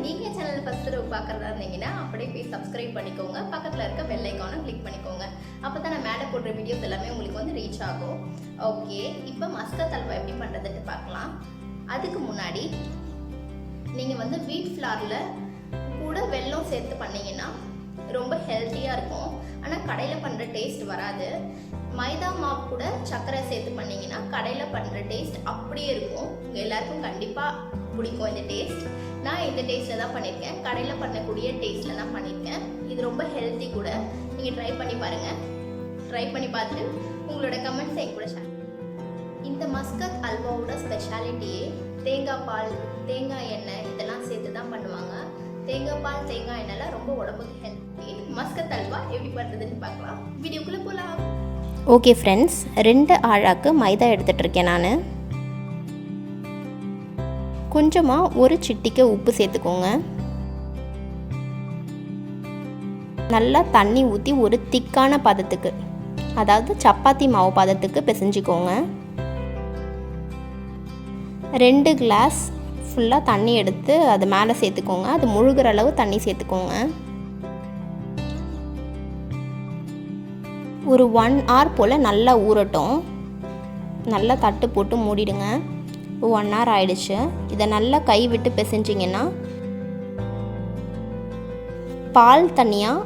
நீங்கள் channel first தடவை பார்க்குறதா இருந்தீங்கன்னா அப்படியே போய் சப்ஸ்கிரைப் பண்ணிக்கோங்க. பக்கத்தில் இருக்க பெல் ஐக்கானை கிளிக் பண்ணிக்கோங்க. அப்போ தான் நான் மேலே போடுற வீடியோஸ் எல்லாமே உங்களுக்கு வந்து ரீச் ஆகும். ஓகே, இப்போ மஸ்கத் அல்வா எப்படி பண்ணுறதுன்னு பார்க்கலாம். அதுக்கு முன்னாடி நீங்கள் வந்து வீட் ஃப்ளாரில் கூட வெல்லம் சேர்த்து பண்ணிங்கன்னா ரொம்ப ஹெல்த்தியாக இருக்கும். ஆனால் கடையில் பண்ணுற டேஸ்ட் வராது. மைதா மாவு கூட சர்க்கரை சேர்த்து பண்ணிங்கன்னா கடையில் பண்ணுற டேஸ்ட் அப்படியே இருக்கும். உங்கள் எல்லாருக்கும் கண்டிப்பாக பிடிக்கும் இந்த டேஸ்ட். நான் இந்த டேஸ்ட்டில் தான் பண்ணியிருக்கேன். கடையில் பண்ணக்கூடிய டேஸ்ட்டில் தான் பண்ணியிருக்கேன். இது ரொம்ப ஹெல்த்தி கூட. நீங்கள் ட்ரை பண்ணி பாருங்கள். ட்ரை பண்ணி பார்த்துட்டு உங்களோட கமெண்ட்ஸை என் கூட ஷேர். இந்த மஸ்கத் அல்வாவோட ஸ்பெஷாலிட்டியே தேங்காய் பால், தேங்காய் எண்ணெய் இதெல்லாம் சேர்த்து தான் பண்ணுவாங்க. தேங்காய் பால், தேங்காய் எண்ணெய்லாம் ரொம்ப உடம்புக்கு ஹெல்த்தி. மஸ்கத் அல்வா எப்படி பண்ணுறதுன்னு பார்க்கலாம். வீடியோக்குள்ளே போகலாம். ஓகே ஃப்ரெண்ட்ஸ், 2 ஆழாக்கு மைதா எடுத்துகிட்ருக்கேன். நான் கொஞ்சமாக ஒரு சிட்டிக்கு உப்பு சேர்த்துக்கோங்க. நல்லா தண்ணி ஊற்றி ஒரு திக்கான பதத்துக்கு, அதாவது சப்பாத்தி மாவு பதத்துக்கு பிசைஞ்சிக்கோங்க. 2 கிளாஸ் ஃபுல்லாக தண்ணி எடுத்து அது மேலே சேர்த்துக்கோங்க. அது முழுகிற அளவு தண்ணி சேர்த்துக்கோங்க. ஒரு 1 hour போல் நல்லா ஊறட்டும். நல்லா தட்டு போட்டு மூடிடுங்க. 1 hour ஆயிடுச்சு. இதை நல்லா கை விட்டு பிசைஞ்சிங்கன்னா பால் தனியாக,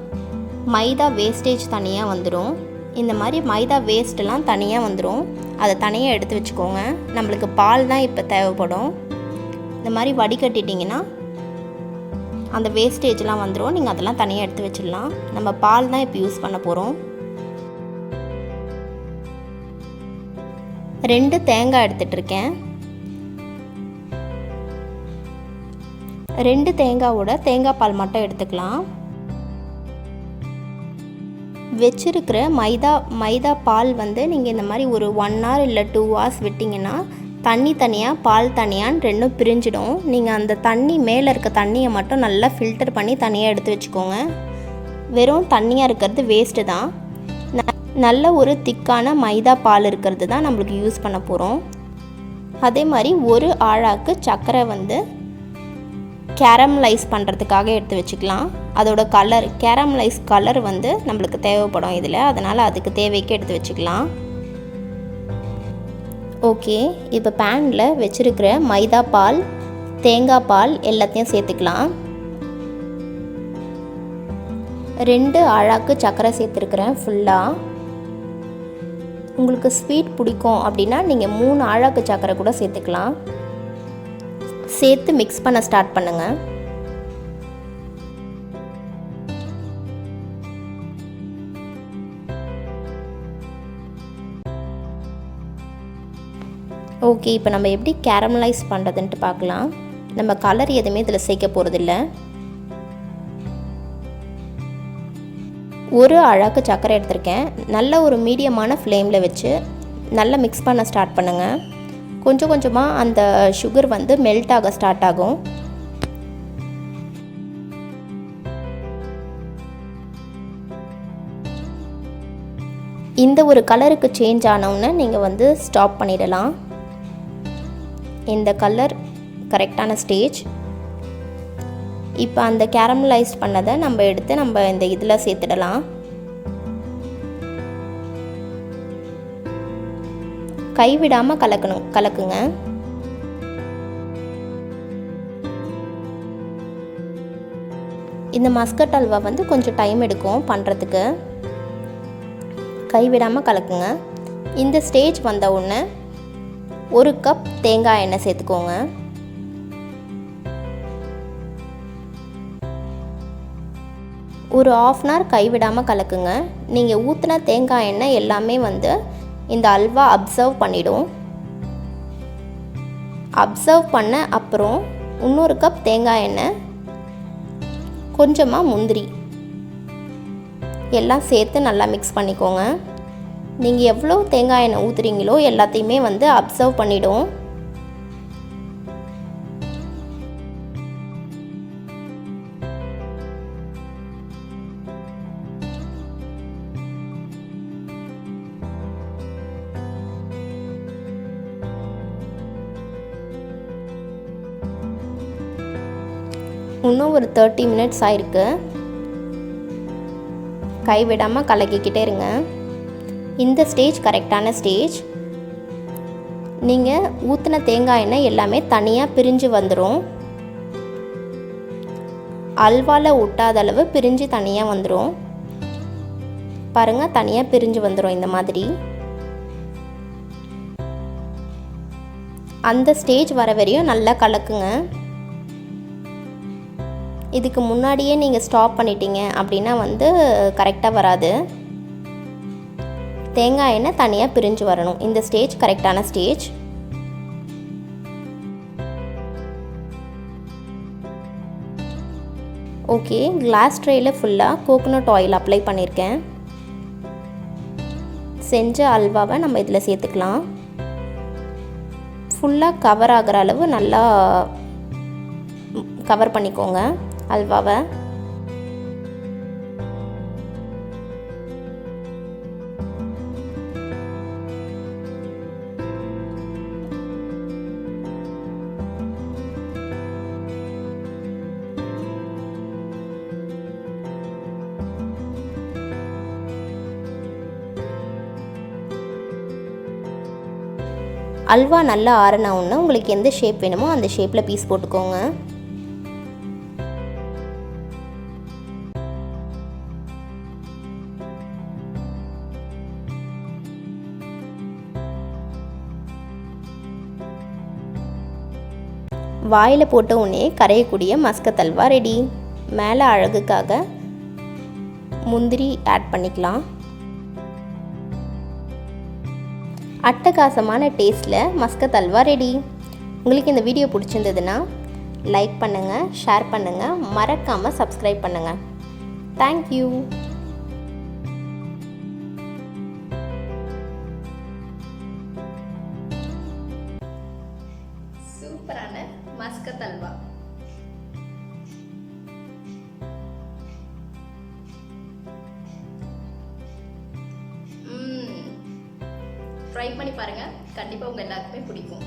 மைதா வேஸ்டேஜ் தனியாக வந்துடும். இந்த மாதிரி மைதா வேஸ்ட்டெல்லாம் தனியாக வந்துடும். அதை தனியாக எடுத்து வச்சுக்கோங்க. நம்மளுக்கு பால் தான் இப்போ தேவைப்படும். இந்த மாதிரி வடிகட்டிட்டிங்கன்னா அந்த வேஸ்டேஜ்லாம் வந்துடும். நீங்கள் அதெல்லாம் தனியாக எடுத்து வச்சிடலாம். நம்ம பால் தான் இப்போ யூஸ் பண்ண போகிறோம். 2 தேங்காய் எடுத்துகிட்ருக்கேன். 2 தேங்காவோட தேங்காய் பால் மட்டும் எடுத்துக்கலாம். வச்சிருக்கிற மைதா பால் வந்து நீங்கள் இந்த மாதிரி ஒரு 1 hour இல்லை 2 hours விட்டிங்கன்னா தண்ணி தனியாக பால் தனியான்னு ரெண்டும் பிரிஞ்சிடும். நீங்கள் அந்த தண்ணி மேலே இருக்க தண்ணியை மட்டும் நல்லா ஃபில்டர் பண்ணி தனியாக எடுத்து வச்சுக்கோங்க. வெறும் தண்ணியாக இருக்கிறது வேஸ்ட்டு தான். நல்ல ஒரு திக்கான மைதா பால் இருக்கிறது தான் நம்மளுக்கு யூஸ் பண்ண போகிறோம். அதே மாதிரி ஒரு ஆழாக்கு சர்க்கரை வந்து கேரமலைஸ் பண்ணுறதுக்காக எடுத்து வச்சுக்கலாம். அதோட கலர், கேரமலைஸ் கலர் வந்து நம்மளுக்கு தேவைப்படும் இதில். அதனால் அதுக்கு தேவைக்கு எடுத்து வச்சுக்கலாம். ஓகே, இப்போ பேனில் வச்சுருக்கிற மைதா பால், தேங்காய் பால் எல்லாத்தையும் சேர்த்துக்கலாம். 2 ஆழாக்கு சர்க்கரை சேர்த்துருக்குறேன் ஃபுல்லாக. உங்களுக்கு ஸ்வீட் பிடிக்கும் அப்படின்னா நீங்கள் 3 ஆழாக்கு சர்க்கரை கூட சேர்த்துக்கலாம். சேர்த்து மிக்ஸ் பண்ண ஸ்டார்ட் பண்ணுங்கள். ஓகே, இப்போ நம்ம எப்படி கேரமலைஸ் பண்ணுறதுன்ட்டு பார்க்கலாம். நம்ம கலர் எதுவுமே இதில் சேர்க்க போகிறதில்ல. ஒரு அழகு சர்க்கரை எடுத்திருக்கேன். நல்ல ஒரு மீடியமான ஃப்ளேமில் வச்சு நல்லா மிக்ஸ் பண்ண ஸ்டார்ட் பண்ணுங்கள். கொஞ்சம் கொஞ்சமாக அந்த சுகர் வந்து மெல்ட் ஆக ஸ்டார்ட் ஆகும். இந்த ஒரு கலருக்கு சேஞ்ச் ஆனவுடனே நீங்கள் வந்து ஸ்டாப் பண்ணிடலாம். இந்த கலர் கரெக்டான ஸ்டேஜ். இப்போ அந்த கேரமலைஸ் பண்ணதை நம்ம எடுத்து நம்ம இந்த இதில் சேர்த்துடலாம். கைவிடாமல் கலக்குங்க. இந்த மஸ்கட் அல்வா வந்து கொஞ்சம் டைம் எடுக்கும் பண்ணுறதுக்கு. கைவிடாமல் கலக்குங்க. இந்த ஸ்டேஜ் வந்த உடனே 1 கப் தேங்காய் எண்ணெய் சேர்த்துக்கோங்க. ஒரு 1/2 hour கைவிடாமல் கலக்குங்க. நீங்கள் ஊற்றின தேங்காய் எண்ணெய் எல்லாமே வந்து இந்த அல்வா அப்சர்வ் பண்ணிடும். அப்சர்வ் பண்ண அப்புறம் 1 கப் தேங்காய் எண்ணெய், கொஞ்சமாக முந்திரி எல்லாம் சேர்த்து நல்லா மிக்ஸ் பண்ணிக்கோங்க. நீங்கள் எவ்வளோ தேங்காய் எண்ணெய் ஊற்றுறீங்களோ எல்லாத்தையுமே வந்து அப்சர்வ் பண்ணிடும். இன்னும் ஒரு 30 மினிட்ஸ் ஆயிருக்கு. கைவிடாமல் கலக்கிக்கிட்டே இருங்க. இந்த ஸ்டேஜ் கரெக்டான ஸ்டேஜ். நீங்கள் ஊற்றின தேங்காய் எண்ணெய் எல்லாமே தனியாக பிரிஞ்சு வந்துடும். அல்வாவில் ஒட்டாத அளவு பிரிஞ்சு தனியாக வந்துடும். பாருங்கள், தனியாக பிரிஞ்சு வந்துடும் இந்த மாதிரி. அந்த ஸ்டேஜ் வர வரையும் நல்லா கலக்குங்க. இதுக்கு முன்னாடியே நீங்கள் ஸ்டாப் பண்ணிட்டீங்க அப்படின்னா வந்து கரெக்டாக வராது. தேங்காய் எண்ணெய் தனியாக பிரிஞ்சு வரணும். இந்த ஸ்டேஜ் கரெக்டான ஸ்டேஜ். ஓகே, கிளாஸ் ட்ரேயில் ஃபுல்லாக கோகோனட் ஆயில் அப்ளை பண்ணியிருக்கேன். செஞ்ச அல்வாவை நம்ம இதில் சேர்த்துக்கலாம். ஃபுல்லாக கவர் ஆகிற அளவு நல்லா கவர் பண்ணிக்கோங்க அல்வாவை. அல்வா நல்லா ஆறின உடனே உங்களுக்கு எந்த ஷேப் வேணுமோ அந்த ஷேப்பில் பீஸ் போட்டுக்கோங்க. வாயில் போட்ட உடனே கரையக்கூடிய மஸ்கத் அல்வா ரெடி. மேலே அழகுக்காக முந்திரி ஆட் பண்ணிக்கலாம். அட்டகாசமான டேஸ்ட்டில் மஸ்கத் அல்வா ரெடி. உங்களுக்கு இந்த வீடியோ பிடிச்சிருந்ததுன்னா லைக் பண்ணுங்கள், ஷேர் பண்ணுங்கள், மறக்காமல் சப்ஸ்கிரைப் பண்ணுங்கள். தேங்க்யூ. சூப்பரான மஸ்கத் அல்வா. ட்ரை பண்ணி பாருங்க, கண்டிப்பா உங்க எல்லாருக்குமே பிடிக்கும்.